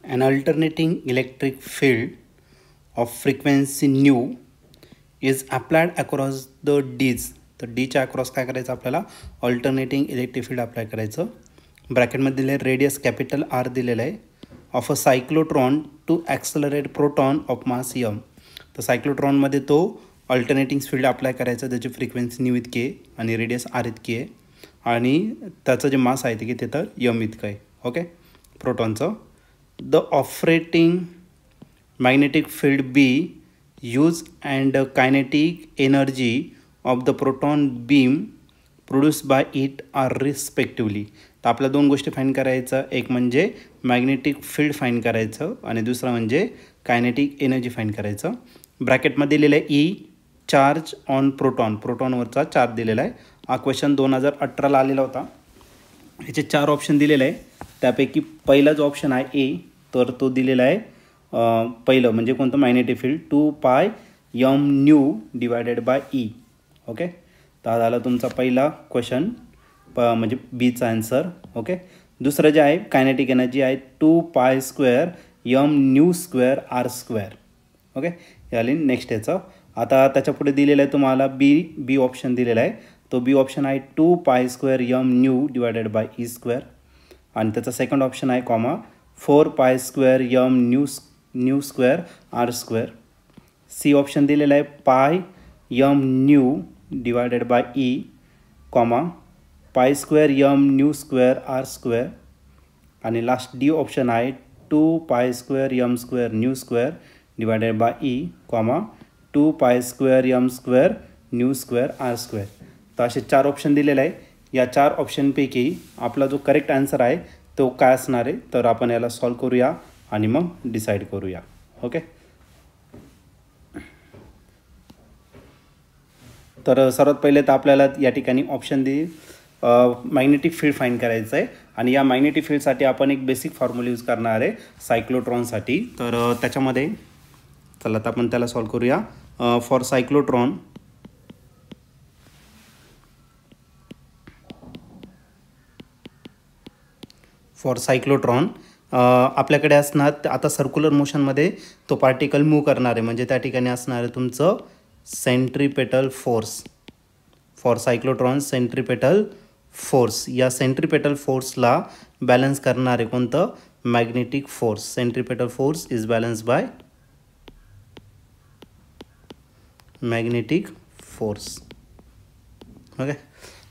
An alternating electric field of frequency nu is applied across the D's. तर डीच्या across काय करायचं आपल्याला ऑल्टरनेटिंग इलेक्ट्रिक फील्ड अप्लाय करायचं. ब्रॅकेटमध्ये दिलं आहे रेडियस कॅपिटल आर दिलेलं आहे of a cyclotron to accelerate proton of mass m. तर सायक्लोट्रॉनमध्ये तो ऑल्टरनेटिंग फील्ड अप्लाय करायचं, त्याची फ्रिक्वेन्सी न्यू इतकी आहे आणि रेडियस आर इतकी आहे आणि त्याचं जे मास आहे ते किती तर यम इतकं आहे. ओके, प्रोटॉनचं. The operating magnetic field B use and kinetic energy of the proton beam produced by it are respectively. तर आपल्या दोन गोष्टी फाईंड करायचं, एक म्हणजे मॅग्नेटिक फील्ड फाईंड करायचं आणि दुसरं म्हणजे कायनेटिक एनर्जी फाईंड करायचं. ब्रॅकेटमध्ये दिलेलं आहे ई चार्ज ऑन प्रोटॉन, प्रोटॉनवरचा चार्ज दिलेला आहे. हा क्वेश्चन 2018ला आलेला होता. ह्याचे 4 ऑप्शन दिलेले आहे, त्यापैकी पहिला जो ऑप्शन आहे ए, तर तो दिलेला आहे पहिलं म्हणजे कोणतं magnetic field 2 pi m nu divided by e. Okay, तर झाला तुमचा पहिला क्वेश्चन म्हणजे बीचा आन्सर. ओके, दुसरं जे आहे कायनेटिक एनर्जी आहे 2 pi square m nu square R square. Okay, याली नेक्स्ट याचं. आता त्याच्या पुढे दिलेलं आहे तुम्हाला बी ऑप्शन दिलेला आहे. तो बी ऑप्शन आहे 2 pi square m nu divided by e square आणि त्याचा सेकंड ऑप्शन आहे 4 pi square m nu square R square. C option दिलेला आहे pi m nu divided by e pi square m nu square R square आणि last D option आहे 2 pi square m square nu square divided by e 2 pi square m square nu square R square. तर असे 4 option दिलेले आहे. या 4 ऑप्शनपैकी आपला जो correct answer आहे तो काय असणार आहे, तर आपण याला सॉल्व करूया आणि मग डिसाईड करूया. ओके, तर सर्वात पहिले तर आपल्याला या ठिकाणी ऑप्शन मॅग्नेटिक फील्ड फाईंड करायचं आहे आणि या मॅग्नेटिक फील्डसाठी आपण एक बेसिक फॉर्म्युला यूज करणार आहे सायक्लोट्रॉनसाठी. तर त्याच्यामध्ये चला तर आपण त्याला सॉल्व करूया. फॉर सायक्लोट्रॉन आपल्याकडे असणार आता सर्क्युलर मोशनमध्ये तो पार्टिकल मूव्ह करणार आहे, म्हणजे त्या ठिकाणी असणार आहे तुमचं centripetal force. For cyclotron centripetal force, या सेंट्रीपेटल फोर्सला बॅलन्स करणार आहे कोणतं magnetic force. Centripetal force is balance by magnetic force. Okay,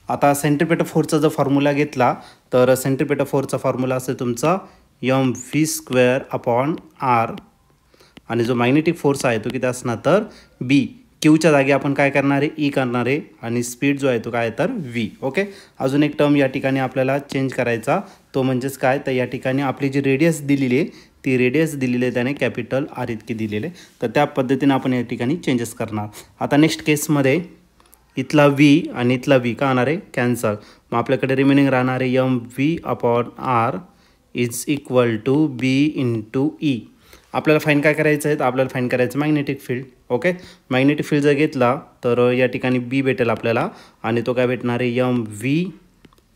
आता सेंट्रीपेटल फोर्सचा जर फॉर्म्युला घेतला तर सेंट्रीपेटल फोर्सचा फॉर्म्युला असेल तुमचा m v square upon r आणि जो मॅग्नेटिक फोर्स आहे तो किती असणार तर बी. क्यूच्या जागी आपण काय करणार आहे ई करणार आहे आणि स्पीड जो आहे तो काय तर व्ही. ओके, अजून एक टर्म या ठिकाणी आपल्याला चेंज करायचा, तो म्हणजेच काय तर या ठिकाणी आपली जी रेडियस दिलेली आहे ती रेडियस दिलेली आहे त्याने कॅपिटल आर इतकी दिलेली आहे, तर त्या पद्धतीने आपण या ठिकाणी चेंजेस करणार. आता नेक्स्ट केसमध्ये इथला व्ही आणि इथला व्ही का होणार आहे कॅन्सल, मग आपल्याकडे रिमेनिंग राहणार आहे m v upon r is equal to B into e. आपल्याला फाईंड काय करायचं आहे तर आपल्याला फाईंड करायचं magnetic field. Okay, magnetic field जर घेतला तर या ठिकाणी बी भेटेल आपल्याला आणि तो काय भेटणार आहे m v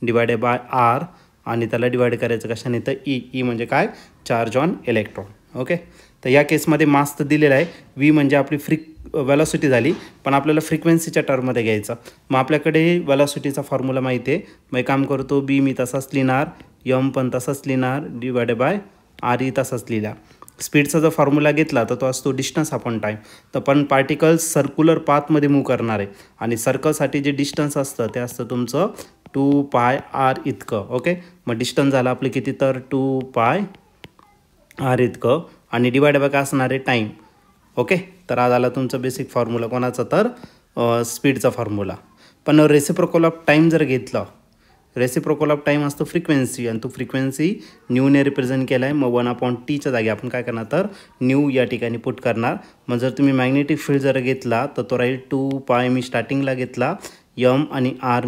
divided by r आणि त्याला डिवाइड करायचं कशाने तर ई म्हणजे काय चार्ज ऑन इलेक्ट्रॉन. ओके, तर या केसमध्ये मास तर दिलेला आहे, व्ही म्हणजे आपली वेलॉसिटी झाली, पण आपल्याला फ्रिक्वेन्सीच्या टर्ममध्ये घ्यायचं. मग आपल्याकडे वेलॉसिटीचा फॉर्म्युला माहिती आहे, मग काम करतो बी मी तसाच लिहिणार, यम पण तसाच लिहिणार डिवायडेड बाय आर ई तसाच लिहिला. स्पीडचा जर फॉर्म्युला घेतला तर तो असतो डिस्टन्स अपॉन टाईम. तर पण पार्टिकल सर्क्युलर पाथमध्ये मूव्ह करणार आहे आणि सर्कलसाठी जे डिस्टन्स असतं ते असतं तुमचं 2 पाय आर इतकं. ओके, मग डिस्टन्स झालं आपलं किती तर 2 पाय आर इतकं आणि डिवाइड बाय काय असणार आहे टाईम. ओके, तर हा झाला तुमचं बेसिक फॉर्म्युला कोणाचा तर स्पीडचा फॉर्म्युला. पण रेसिप्रोकल ऑफ टाईम जर घेतलं, रेसिप्रोकल ऑफ टाईम असतो फ्रिक्वेन्सी आणि तो फ्रिक्वेन्सी न्यूने रिप्रेझेंट केला आहे, मग 1/t जागी आपण काय करणार तर न्यू या ठिकाणी पुट करणार. मग जर तुम्ही मॅग्नेटिक फील्ड जर घेतला तर तो राहील 2 पाय मी स्टार्टिंगला घेतला यम आणि आर,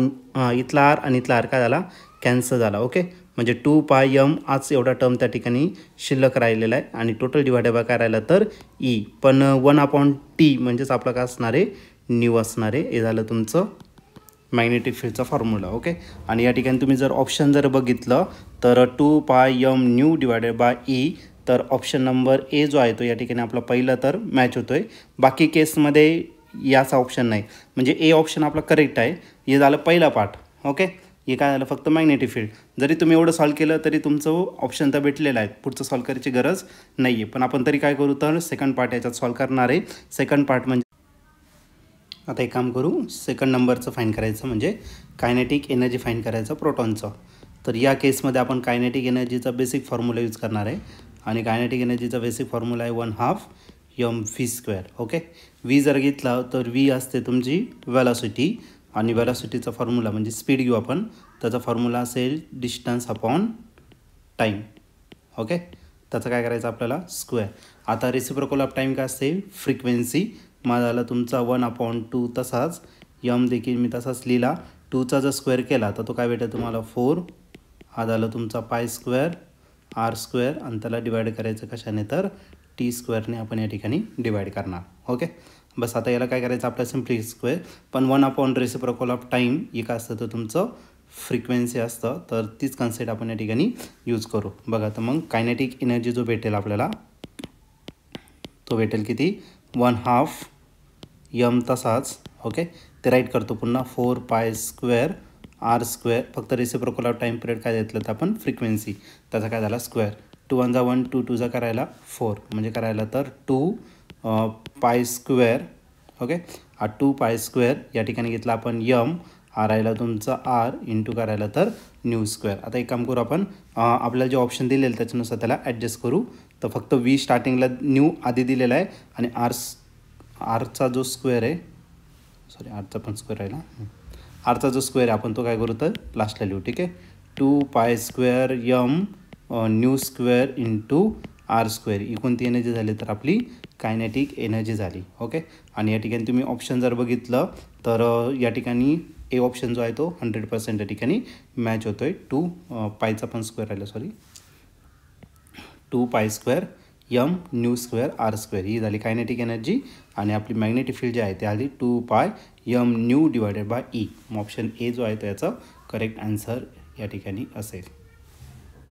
इथला आर आणि इथला आर काय झाला कॅन्सल झाला. ओके, म्हणजे 2 पाय यम आज एवढा टर्म त्या ठिकाणी शिल्लक राहिलेला आहे आणि टोटल डिवायडेड बाय काय राहिलं तर ई. पण 1/t म्हणजेच आपलं काय असणार आहे न्यू असणार आहे. हे झालं तुमचं मॅग्नेटिक फील्डचा फॉर्म्युला. ओके, आणि या ठिकाणी तुम्ही जर ऑप्शन जर बघितलं तर 2 pi m nu divided by e तर ऑप्शन नंबर ए जो आहे तो या ठिकाणी आपला पहिला तर मॅच होतो आहे. बाकी केसमध्ये याचा ऑप्शन नाही, म्हणजे ए ऑप्शन आपला करेक्ट आहे. हे झालं पहिला पार्ट. ओके, हे काय झालं फक्त मॅग्नेटिक फील्ड. जरी तुम्ही एवढं सॉल्व केलं तरी तुमचं ऑप्शन तर भेटलेलं आहे, पुढचं सॉल्व करायची गरज नाही आहे. पण आपण तरी काय करू तर सेकंड पार्ट याच्यात सॉल्व करणार आहे. सेकंड पार्ट म्हणजे आता एक काम करू, सेकंड नंबरचं फाईंड करायचं म्हणजे कायनेटिक एनर्जी फाईंड करायचं प्रोटॉनचं. तर या केसमध्ये आपण कायनेटिक एनर्जीचा बेसिक फॉर्म्युला यूज करणार आहे आणि कायनेटिक एनर्जीचा बेसिक फॉर्म्युला आहे 1/2 mv². ओके, व्ही जर घेतला तर व्ही असते तुमची वेलॉसिटी आणि वेलॉसिटीचा फॉर्म्युला म्हणजे स्पीड घेऊ आपण, त्याचा फॉर्म्युला असेल डिस्टन्स अपॉन टाईम. ओके, त्याचं काय करायचं आपल्याला स्क्वेअर. आता रेसिप्रोकल ऑफ टाईम काय असते फ्रिक्वेन्सी. माझा झाला तुमचा 1/2. तसाच यम देखील मी तसाच लिहिला. 2चा जर स्क्वेअर केला तर तो काय भेटेल तुम्हाला 4. हा झाला तुमचा π² r² आणि त्याला डिवाईड करायचं कशाने तर t² आपण या ठिकाणी डिवाईड करणार. ओके, बस आता याला काय करायचं आपल्याला सिम्पली स्क्वेअर. पण 1/2 रेसिप्रोकल ऑफ टाईम हे काय असतं तर तुमचं फ्रिक्वेन्सी असतं, तर तीच कन्सेप्ट आपण या ठिकाणी यूज करू. बघा तर मग कायनेटिक एनर्जी जो भेटेल आपल्याला तो भेटेल किती 1/2 m. तसाच ओके, ते राईट करतो पुन्हा 4π² r². फक्त रेसिप्रोकल ऑफ टाईम पिरियड काय घेतलं तर आपण फ्रिक्वेन्सी, त्याचा काय झाला स्क्वेअर. 2 1 1 2 2 करायला 4 म्हणजे करायला तर 2π². ओके, हा 2π² या ठिकाणी घेतला आपण यम, हा राहिला तुमचा r इंटू करायला तर μ². आता एक काम करू आपण, आपल्याला जे ऑप्शन दिलेलं त्याच्यानुसार त्याला ॲडजस्ट करू. तर फक्त व्ही स्टार्टिंगला न्यू आधी दिलेला आहे आणि आरचा जो स्क्वेअर आहे, सॉरी आरचा पण स्क्वेअर आहे ना, आरचा जो स्क्वेअर आहे आपण तो काय करू तर लास्टला लिहू. ठीक आहे, 2π² m μ² इंटू r². ही कोणती एनर्जी झाली तर आपली कायनेटिक एनर्जी झाली. ओके, आणि या ठिकाणी तुम्ही ऑप्शन जर बघितलं तर या ठिकाणी ए ऑप्शन जो आहे तो 100% या ठिकाणी मॅच होतो आहे. 2π पण स्क्वेअर राहिलं, सॉरी 2π² m μ² r². ही झाली कायनेटिक एनर्जी आणि आपली मॅग्नेटिक फील्ड जी आहे ती आली 2π m μ/e. ऑप्शन ए जो आहे तो याचा करेक्ट आन्सर या ठिकाणी असेल.